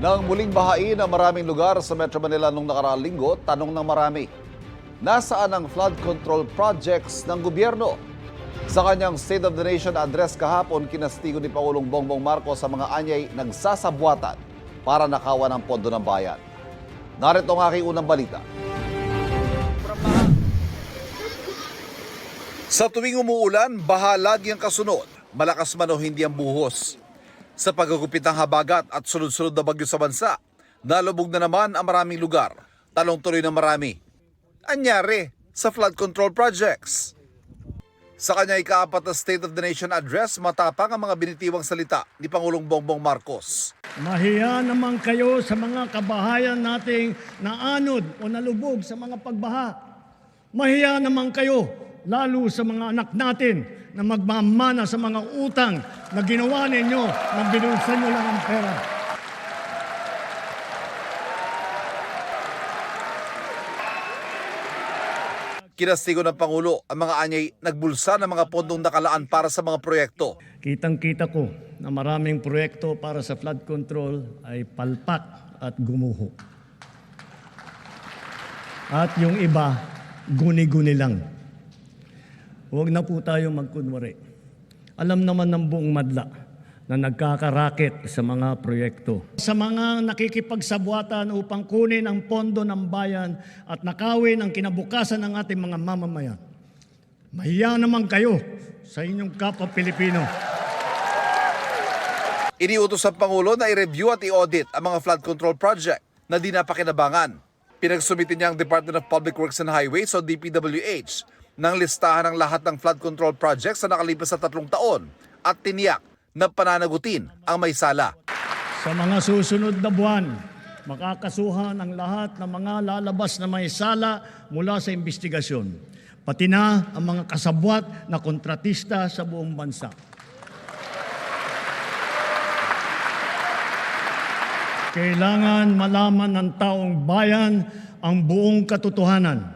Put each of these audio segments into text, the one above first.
Nang muling bahain ang maraming lugar sa Metro Manila nung nakaraang linggo, tanong ng marami, nasaan ang flood control projects ng gobyerno? Sa kanyang State of the Nation address kahapon, kinastigo ni Pangulong Bongbong Marcos sa mga anyay nagsasabwatan para nakawan ang pondo ng bayan. Narito ang aking unang balita. Sa tuwing umuulan, baha lagi ang kasunod. Malakas man o hindi ang buhos. Sa paggugupit ng habagat at sunod-sunod na bagyo sa bansa, nalubog na naman ang maraming lugar. Talong tuloy ng marami. Anyari sa flood control projects. Sa kanya ikaapat na State of the Nation address, matapang ang mga binitiwang salita ni Pangulong Bongbong Marcos. Mahiya naman kayo sa mga kabahayan nating naanod o nalubog sa mga pagbaha. Mahiya naman kayo lalo sa mga anak natin na magmamana sa mga utang na ginawa ninyo nang binulsan nyo lang ang pera. Kinastigo ng Pangulo ang mga anyay nagbulsa ng mga pondong nakalaan para sa mga proyekto. Kitang-kita ko na maraming proyekto para sa flood control ay palpak at gumuho. At yung iba, guni-guni lang. Huwag na po tayo magkunwari. Alam naman ng buong madla na nagkakaraket sa mga proyekto. Sa mga nakikipagsabwatan upang kunin ang pondo ng bayan at nakawin ang kinabukasan ng ating mga mamamayan. Mahiya naman kayo sa inyong kapwa Pilipino. Iniutos ang Pangulo na i-review at i-audit ang mga flood control project na di napakinabangan. Pinagsumitin niya ang Department of Public Works and Highways o DPWH ng listahan ng lahat ng flood control projects sa nakalipas na 3 taon at tiniyak na pananagutin ang may sala. Sa mga susunod na buwan, makakasuhan ang lahat ng mga lalabas na may sala mula sa investigasyon, pati na ang mga kasabwat na kontratista sa buong bansa. Kailangan malaman ng taong bayan ang buong katotohanan.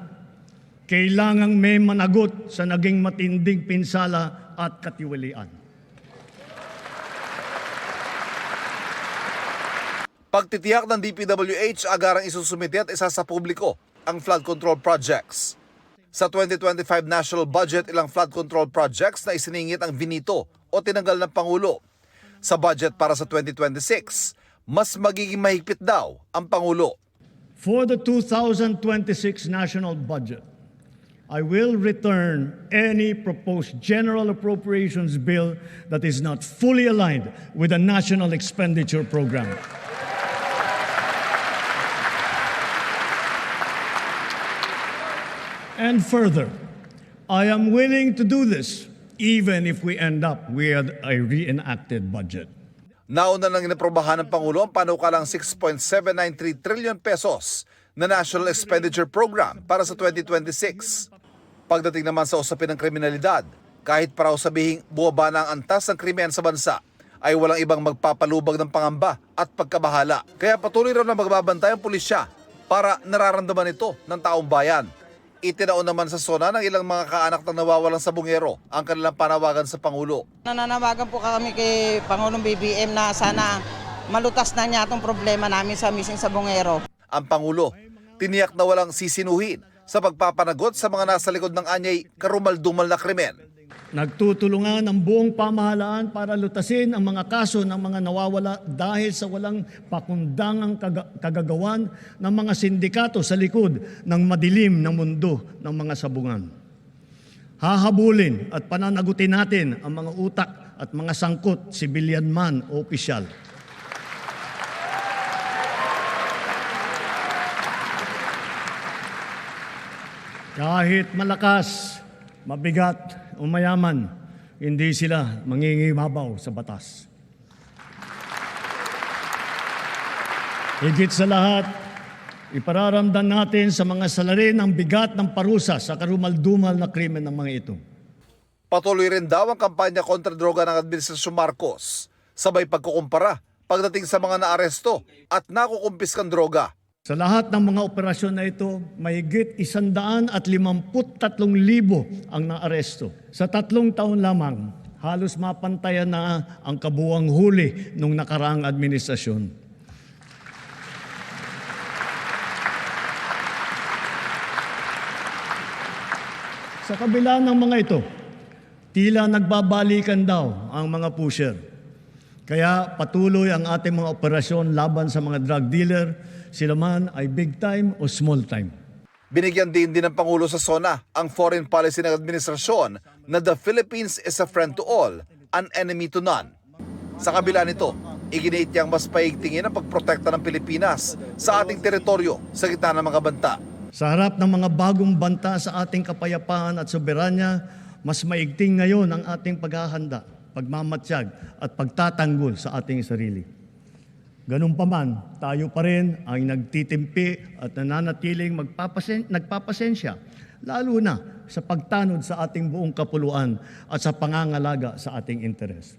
Kailangang may managot sa naging matinding pinsala at katiwalian. Pagtitiyak ng DPWH, agarang isusumite at isa sa publiko ang flood control projects. Sa 2025 national budget, ilang flood control projects na isiningit ang vinito o tinanggal ng Pangulo. Sa budget para sa 2026, mas magiging mahigpit daw ang Pangulo. For the 2026 national budget, I will return any proposed general appropriations bill that is not fully aligned with the national expenditure program. And further, I am willing to do this even if we end up with a reenacted budget. Nauna nang inaprobahan ng Pangulo ang panukalang 6.793 trillion pesos na National Expenditure Program para sa 2026. Pagdating naman sa usapin ng kriminalidad, kahit paraw sabihing buwaba na ang antas ng krimen sa bansa, ay walang ibang magpapalubag ng pangamba at pagkabahala. Kaya patuloy raw na magbabantay ang pulisya para nararamdaman ito ng taong bayan. Itinaon naman sa SONA ng ilang mga kaanak na nawawalang sabungero ang kanilang panawagan sa Pangulo. Nananawagan po kami kay Pangulong BBM na sana malutas na niya itong problema namin sa missing sabungero. Ang Pangulo, tiniyak na walang sisinuhin sa pagpapanagot sa mga nasa likod ng anyay karumal-dumal na krimen. Nagtutulungan ang buong pamahalaan para lutasin ang mga kaso ng mga nawawala dahil sa walang pakundangang kagagawan ng mga sindikato sa likod ng madilim na mundo ng mga sabungan. Hahabulin at pananagutin natin ang mga utak at mga sangkot, sibilyan man o opisyal. Kahit malakas, mabigat o mayaman, hindi sila mangingibabaw sa batas. Higit sa lahat, ipararamdam natin sa mga salarin ang bigat ng parusa sa karumal-dumal na krimen ng mga ito. Patuloy rin daw ang kampanya kontra droga ng Administrasyon Marcos, sabay pagkukumpara pagdating sa mga naaresto at nakukumpiskang droga. Sa lahat ng mga operasyon na ito, mahigit 153,000 ang naaresto. Sa 3 taon lamang, halos mapantayan na ang kabuuang huli ng nakaraang administrasyon. Sa kabila ng mga ito, tila nagbabalikan daw ang mga pusher. Kaya patuloy ang ating mga operasyon laban sa mga drug dealer, sila man ay big time o small time. Binigyan din ng Pangulo sa SONA ang foreign policy ng administrasyon na the Philippines is a friend to all, an enemy to none. Sa kabila nito, iginiit niyang mas paigtingin ang pagprotekta ng Pilipinas sa ating teritoryo sa gitna ng mga banta. Sa harap ng mga bagong banta sa ating kapayapaan at soberanya, mas maigting ngayon ang ating paghahanda, pagmamatsyag at pagtatanggol sa ating sarili. Ganun pa man, tayo pa rin ang nagtitimpi at nananatiling nagpapasensya, lalo na sa pagtanod sa ating buong kapuluan at sa pangangalaga sa ating interes.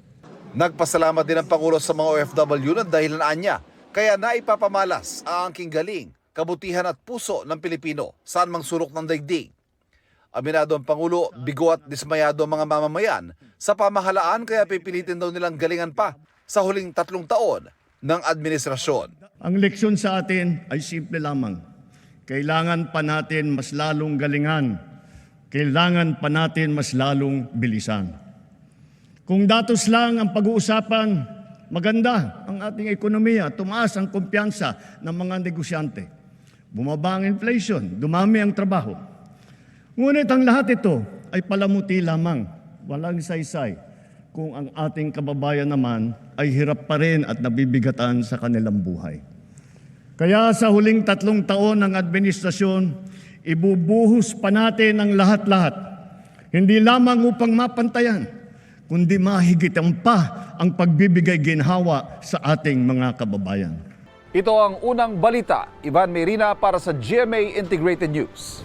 Nagpasalamat din ang Pangulo sa mga OFW na dahilan niya, kaya naipapamalas ang angking galing, kabutihan at puso ng Pilipino saan mang sulok ng daigdig. Aminado ang Pangulo, bigo at dismayado ang mga mamamayan sa pamahalaan kaya pipilitin daw nilang galingan pa sa huling 3 taon ng administrasyon. Ang leksyon sa atin ay simple lamang. Kailangan pa natin mas lalong galingan. Kailangan pa natin mas lalong bilisan. Kung datos lang ang pag-uusapan, maganda ang ating ekonomiya, tumaas ang kumpiyansa ng mga negosyante. Bumaba ang inflation, dumami ang trabaho. Ngunit ang lahat ito ay palamuti lamang, walang saysay, kung ang ating kababayan naman ay hirap pa rin at nabibigatan sa kanilang buhay. Kaya sa huling 3 taon ng administrasyon, ibubuhos pa natin ang lahat-lahat, hindi lamang upang mapantayan, kundi mahigitan pa ang pagbibigay ginhawa sa ating mga kababayan. Ito ang unang balita. Ivan Merina para sa GMA Integrated News.